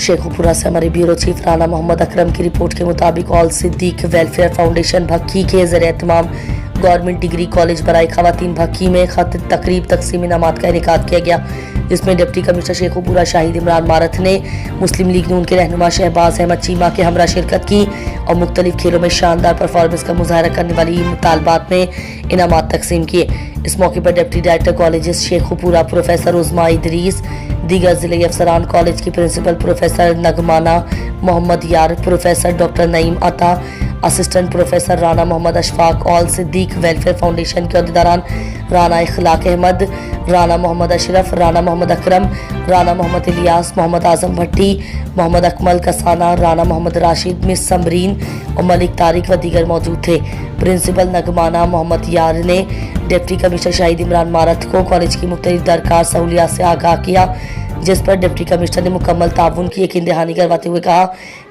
शेखुपुरा से हमारे bureau chief Rana Mohammad अकरम की रिपोर्ट के मुताबिक ऑल सिद्दीक वेलफेयर फाउंडेशन भक्की के ज़रिए एहतमाम गवर्नमेंट डिग्री कॉलेज बराए खवातीन भक्की में खत तकरीब तकसीम इनामात का इनेकाद किया गया, जिसमें डिप्टी कमिश्नर शेखुपुरा शाहिद इमरान मारत ने मुस्लिम लीग नून के रहनुमा शहबाज अहमद चीमा के हमरा शिरकत की और मुख्तलिफ खेलों में शानदार परफॉर्मेंस का मुजाहरा करने वाली मुतालबात में इनामात तकसीम किए। इस मौके पर deputy director colleges Sheikhupura professor Uzma Idrees, दीगर ज़िले अफसरान, कॉलेज की प्रिंसिपल प्रोफेसर नगमाना मोहम्मद यार, professor doctor Naeem Ata, assistant professor Rana Mohammad Ashfaq, Al Siddique Welfare Foundation के अहदेदारान राना इखलाक अहमद, राना मोहम्मद अशरफ, राना मोहम्मद अकरम, राना मोहम्मद इलियास, मोहम्मद आजम भट्टी, मोहम्मद अकमल कसाना, राना मोहम्मद राशिद, मिस समरीन और मलिक तारिक व दीगर मौजूद थे। प्रिंसिपल नगमाना मोहम्मद यार ने डिप्टी कमिश्नर शाहिद इमरान मारत को कॉलेज की मुख्तलिफ दरकार सहूलियात से आगाह किया, जिस पर डिप्टी कमिश्नर ने मुकम्मल ताउन की यकीन दहानी करवाते हुए कहा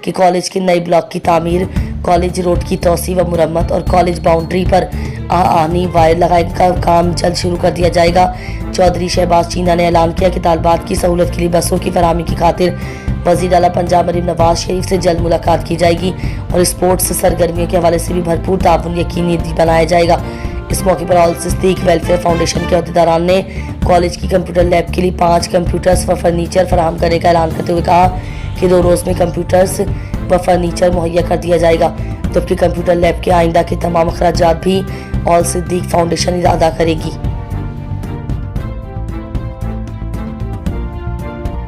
कि कॉलेज के नए ब्लॉक की तामीर, कॉलेज रोड की तोसी व मुरम्मत और कॉलेज बाउंड्री पर आनी वायर लगाने का काम जल्द शुरू कर दिया जाएगा। चौधरी शहबाज चीना ने ऐलान किया कि तालबात की सहूलत के लिए बसों की फराहमी की खातिर वज़ीर आला पंजाब मरीम नवाज शरीफ से जल्द मुलाकात की जाएगी और स्पोर्ट्स सरगर्मियों के हवाले से भी भरपूर ताउन यकीनी बनाया जाएगा। इस मौके पर ऑल सिद्दीक वेलफेयर फाउंडेशन के अहदेदारान ने कॉलेज की कंप्यूटर लैब के लिए 5 कंप्यूटर्स व फर्नीचर फराहम करने का ऐलान करते हुए कहा कि 2 रोज़ में कंप्यूटर्स व फर्नीचर मुहैया कर दिया जाएगा, जबकि कंप्यूटर लैब के आइंदा के तमाम अखराजात भी ऑल सिद्दीक फाउंडेशन अदा करेगी।